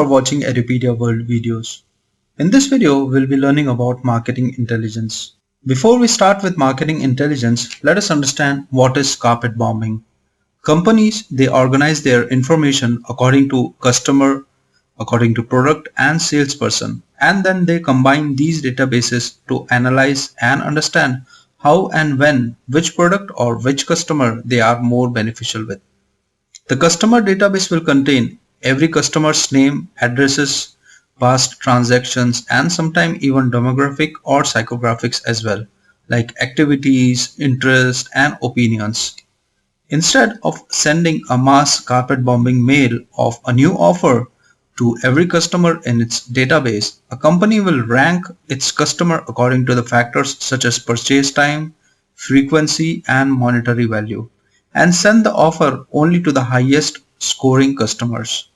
for watching Edupedia World videos. In this video, we'll be learning about marketing intelligence. Before we start with marketing intelligence, let us understand what is carpet bombing. Companies, they organize their information according to customer, according to product and salesperson, and then they combine these databases to analyze and understand how and when which product or which customer they are more beneficial with. The customer database will contain every customer's name, addresses, past transactions, and sometimes even demographic or psychographics as well, like activities, interests, and opinions. Instead of sending a mass carpet bombing mail of a new offer to every customer in its database, a company will rank its customer according to the factors such as purchase time, frequency, and monetary value, and send the offer only to the highest scoring customers.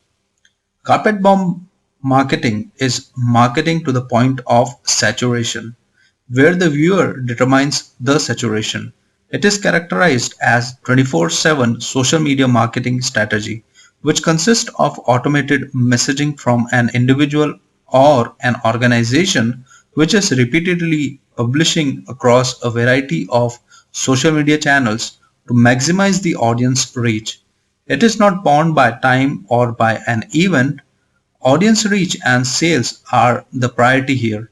Carpet bomb marketing is marketing to the point of saturation, where the viewer determines the saturation. It is characterized as 24/7 social media marketing strategy, which consists of automated messaging from an individual or an organization which is repeatedly publishing across a variety of social media channels to maximize the audience reach. It is not bound by time or by an event. Audience reach and sales are the priority here.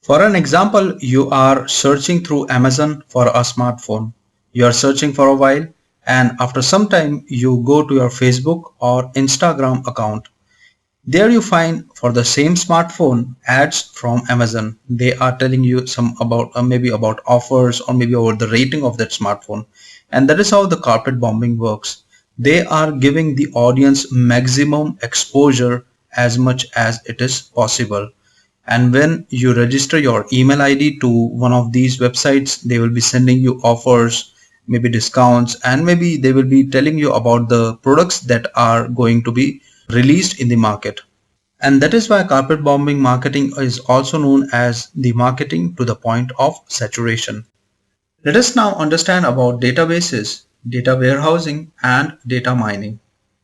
For an example, you are searching through Amazon for a smartphone. You are searching for a while, and after some time you go to your Facebook or Instagram account. There you find for the same smartphone ads from Amazon. They are telling you some about maybe about offers or maybe about the rating of that smartphone. And that is how the carpet bombing works. They are giving the audience maximum exposure as much as it is possible. And when you register your email ID to one of these websites, they will be sending you offers, maybe discounts, and maybe they will be telling you about the products that are going to be released in the market. And that is why carpet bombing marketing is also known as the marketing to the point of saturation. Let us now understand about databases, data warehousing, and data mining.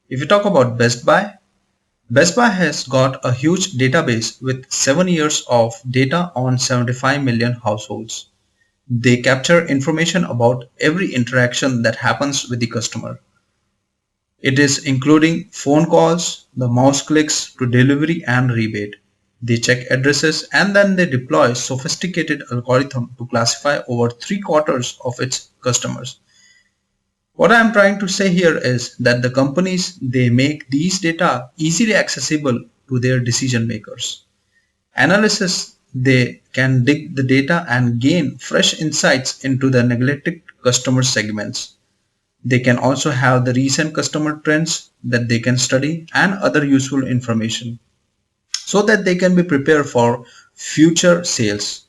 If you talk about Best Buy has got a huge database with 7 years of data on 75 million households. They capture information about every interaction that happens with the customer. It is including phone calls, the mouse clicks to delivery and rebate. They check addresses and then they deploy sophisticated algorithm to classify over 3/4 of its customers. What I am trying to say here is that the companies, they make these data easily accessible to their decision makers. Analysis, they can dig the data and gain fresh insights into the neglected customer segments. They can also have the recent customer trends that they can study and other useful information so that they can be prepared for future sales.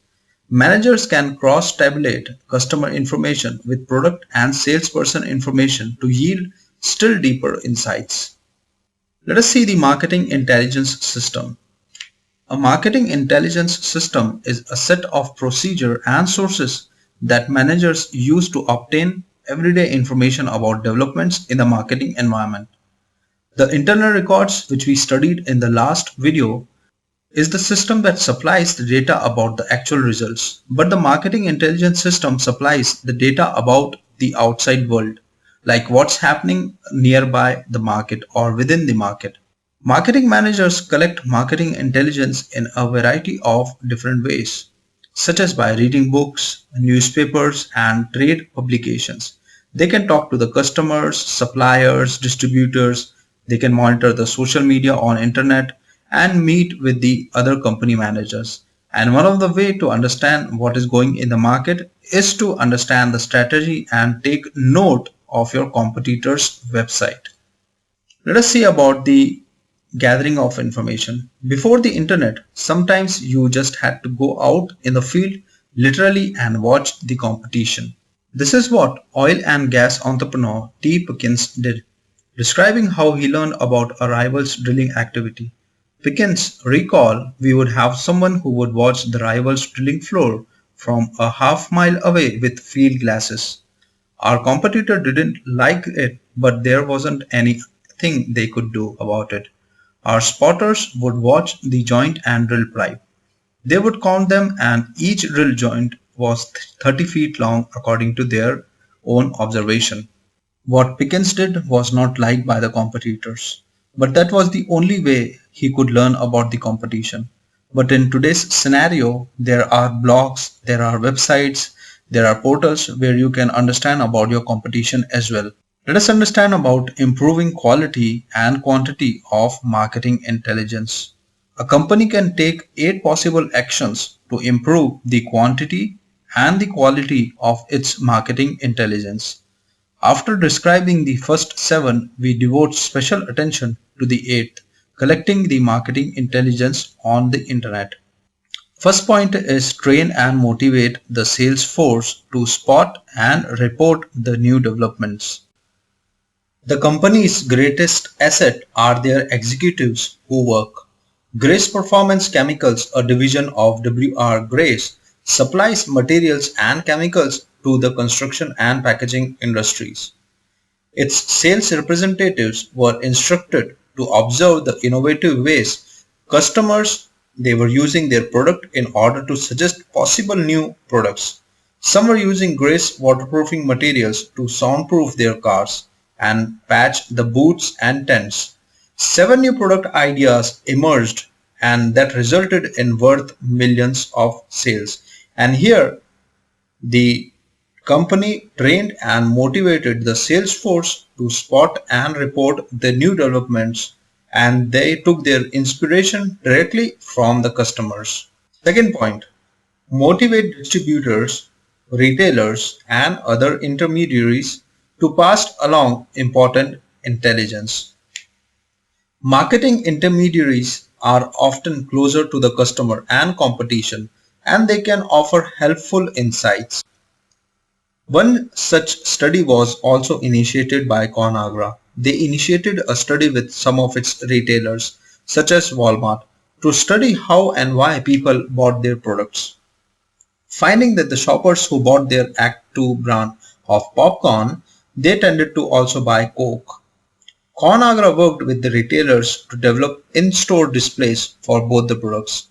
Managers can cross-tabulate customer information with product and salesperson information to yield still deeper insights. Let us see the marketing intelligence system. A marketing intelligence system is a set of procedure and sources that managers use to obtain everyday information about developments in the marketing environment. The internal records, which we studied in the last video, is the system that supplies the data about the actual results. But the marketing intelligence system supplies the data about the outside world, like what's happening nearby the market or within the market. Marketing managers collect marketing intelligence in a variety of different ways, such as by reading books, newspapers, and trade publications. They can talk to the customers, suppliers, distributors. They can monitor the social media on internet and meet with the other company managers. And one of the way to understand what is going in the market is to understand the strategy and take note of your competitor's website. Let us see about the gathering of information. Before the internet, sometimes you just had to go out in the field literally and watch the competition. This is what oil and gas entrepreneur T. Pickens did, describing how he learned about a rival's drilling activity. Pickens recalled we would have someone who would watch the rival's drilling floor from a half mile away with field glasses. Our competitor didn't like it, but there wasn't anything they could do about it. Our spotters would watch the joint and drill pipe. They would count them, and each drill joint was 30 feet long according to their own observation. What Pickens did was not liked by the competitors, but that was the only way he could learn about the competition. But in today's scenario, there are blogs, there are websites, there are portals where you can understand about your competition as well. Let us understand about improving quality and quantity of marketing intelligence. A company can take 8 possible actions to improve the quantity and the quality of its marketing intelligence. After describing the first 7, we devote special attention to the 8th, collecting the marketing intelligence on the internet. First point is train and motivate the sales force to spot and report the new developments. The company's greatest asset are their executives who work. Grace Performance Chemicals, a division of W.R. Grace, supplies materials and chemicals to the construction and packaging industries. Its sales representatives were instructed to observe the innovative ways customers they were using their product in order to suggest possible new products. Some were using Grace waterproofing materials to soundproof their cars and patch the boots and tents. 7 new product ideas emerged and that resulted in worth millions of sales. And here the company trained and motivated the sales force to spot and report the new developments, and they took their inspiration directly from the customers. Second point, motivate distributors, retailers, and other intermediaries to pass along important intelligence. Marketing intermediaries are often closer to the customer and competition, and they can offer helpful insights. One such study was also initiated by Conagra. They initiated a study with some of its retailers, such as Walmart, to study how and why people bought their products. Finding that the shoppers who bought their Act 2 brand of popcorn, they tended to also buy Coke. Conagra worked with the retailers to develop in-store displays for both the products.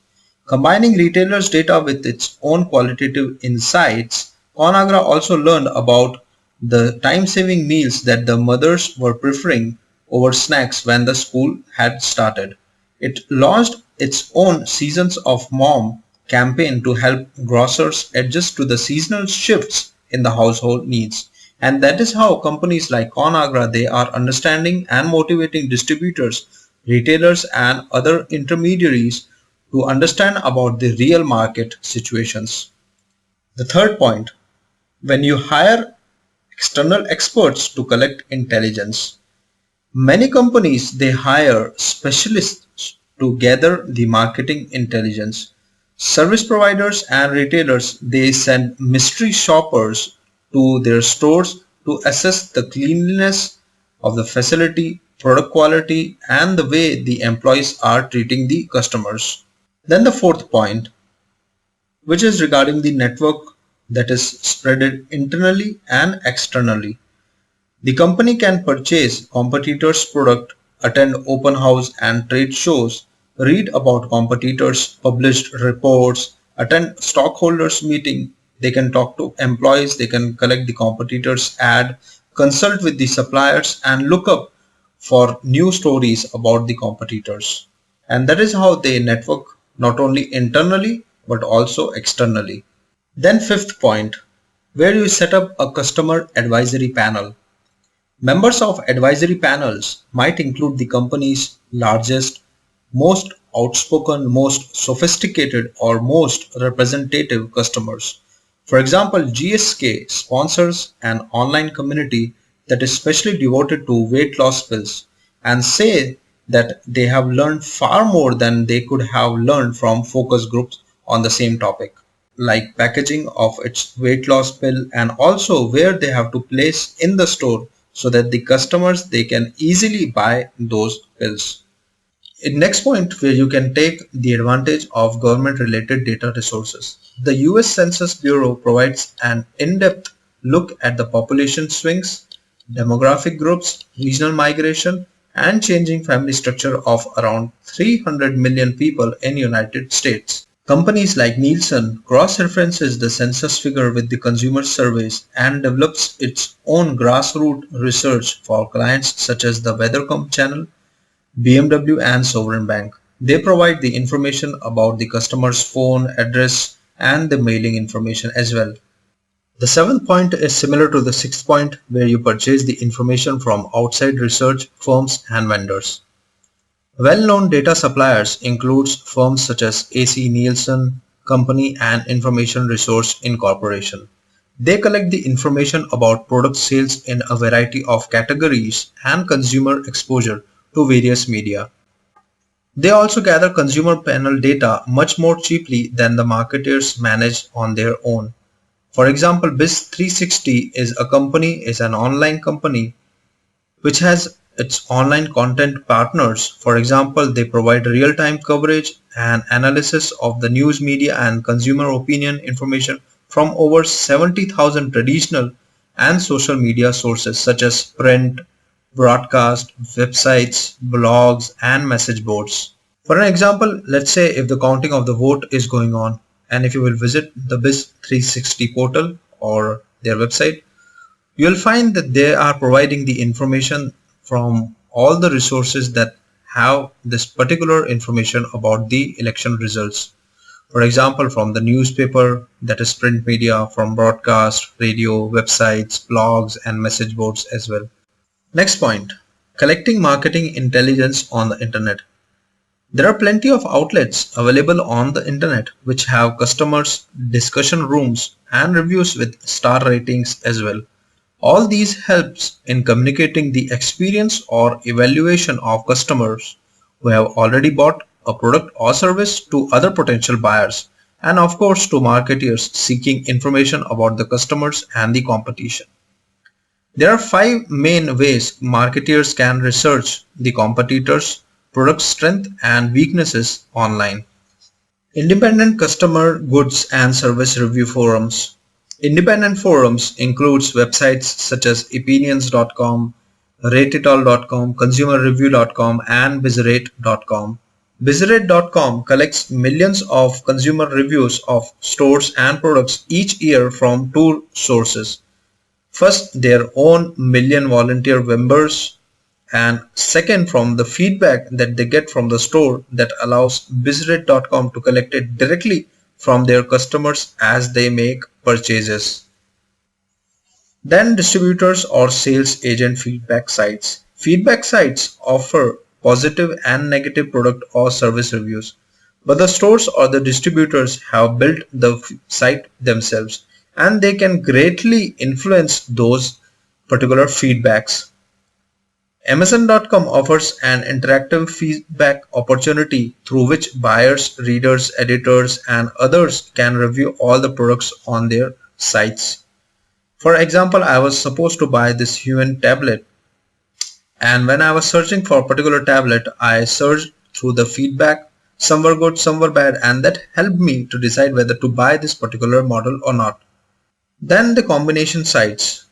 Combining retailers' data with its own qualitative insights, Conagra also learned about the time-saving meals that the mothers were preferring over snacks when the school had started. It launched its own Seasons of Mom campaign to help grocers adjust to the seasonal shifts in the household needs. And that is how companies like Conagra, they are understanding and motivating distributors, retailers and other intermediaries to understand about the real market situations. The third point, when you hire external experts to collect intelligence, many companies they hire specialists to gather the marketing intelligence. Service providers and retailers they send mystery shoppers to their stores to assess the cleanliness of the facility, product quality, and the way the employees are treating the customers. Then the fourth point, which is regarding the network that is spreaded internally and externally. The company can purchase competitors' product, attend open house and trade shows, read about competitors' published reports, attend stockholders meeting, they can talk to employees, they can collect the competitors' ad, consult with the suppliers and look up for new stories about the competitors. And that is how they network not only internally but also externally. Then fifth point, where you set up a customer advisory panel. Members of advisory panels might include the company's largest, most outspoken, most sophisticated, or most representative customers. For example, GSK sponsors an online community that is specially devoted to weight loss pills and say that they have learned far more than they could have learned from focus groups on the same topic, like packaging of its weight loss pill and also where they have to place in the store so that the customers they can easily buy those pills. In next point, where you can take the advantage of government related data resources. The US Census Bureau provides an in-depth look at the population swings, demographic groups, regional migration, and changing family structure of around 300 million people in United States. Companies like Nielsen cross-references the census figure with the consumer surveys and develops its own grassroots research for clients such as the Weathercom channel, BMW and Sovereign Bank. They provide the information about the customer's phone, address and the mailing information as well. The seventh point is similar to the sixth point where you purchase the information from outside research firms and vendors. Well-known data suppliers includes firms such as AC Nielsen Company and Information Resource Incorporation. They collect the information about product sales in a variety of categories and consumer exposure to various media. They also gather consumer panel data much more cheaply than the marketers manage on their own. For example, Biz360 is an online company which has its online content partners. For example, they provide real-time coverage and analysis of the news media and consumer opinion information from over 70,000 traditional and social media sources such as print, broadcast, websites, blogs, and message boards. For an example, let's say if the counting of the vote is going on, and if you will visit the Biz360 portal or their website, you'll find that they are providing the information from all the resources that have this particular information about the election results. For example, from the newspaper, that is print media, from broadcast, radio, websites, blogs, and message boards as well. Next point, collecting marketing intelligence on the internet. There are plenty of outlets available on the internet which have customers, discussion rooms, and reviews with star ratings as well. All these helps in communicating the experience or evaluation of customers who have already bought a product or service to other potential buyers and of course to marketers seeking information about the customers and the competition. There are five main ways marketers can research the competitors' product strength and weaknesses online. Independent customer goods and service review forums. Independent forums includes websites such as opinions.com, rateitall.com, consumerreview.com, and bizrate.com. Bizrate.com collects millions of consumer reviews of stores and products each year from two sources. First, their own million volunteer members, and second from the feedback that they get from the store that allows bizrate.com to collect it directly from their customers as they make purchases. Then distributors or sales agent feedback sites. Feedback sites offer positive and negative product or service reviews, but the stores or the distributors have built the site themselves and they can greatly influence those particular feedbacks. Amazon.com offers an interactive feedback opportunity through which buyers, readers, editors, and others can review all the products on their sites. For example, I was supposed to buy this human tablet, and when I was searching for a particular tablet, I searched through the feedback. Some were good, some were bad, and that helped me to decide whether to buy this particular model or not. Then the combination sites.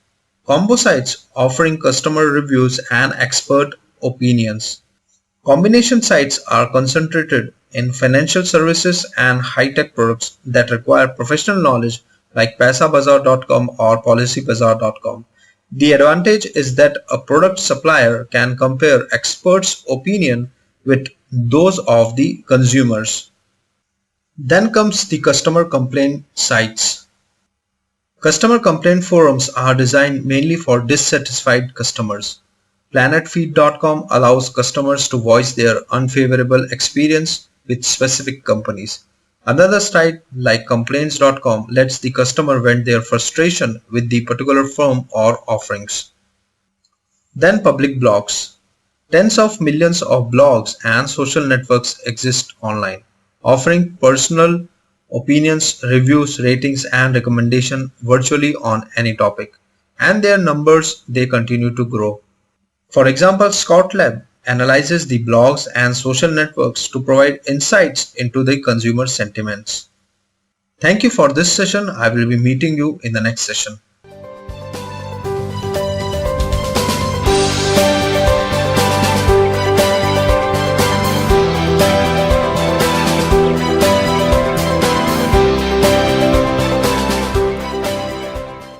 Combo sites offering customer reviews and expert opinions. Combination sites are concentrated in financial services and high-tech products that require professional knowledge like paisabazar.com or policybazaar.com. The advantage is that a product supplier can compare experts' opinion with those of the consumers. Then comes the customer complaint sites. Customer complaint forums are designed mainly for dissatisfied customers. PlanetFeed.com allows customers to voice their unfavorable experience with specific companies. Another site like Complaints.com lets the customer vent their frustration with the particular firm or offerings. Then public blogs. Tens of millions of blogs and social networks exist online, offering personal opinions, reviews, ratings, and recommendations virtually on any topic. And their numbers, they continue to grow. For example, ScoutLab analyzes the blogs and social networks to provide insights into the consumer sentiments. Thank you for this session. I will be meeting you in the next session.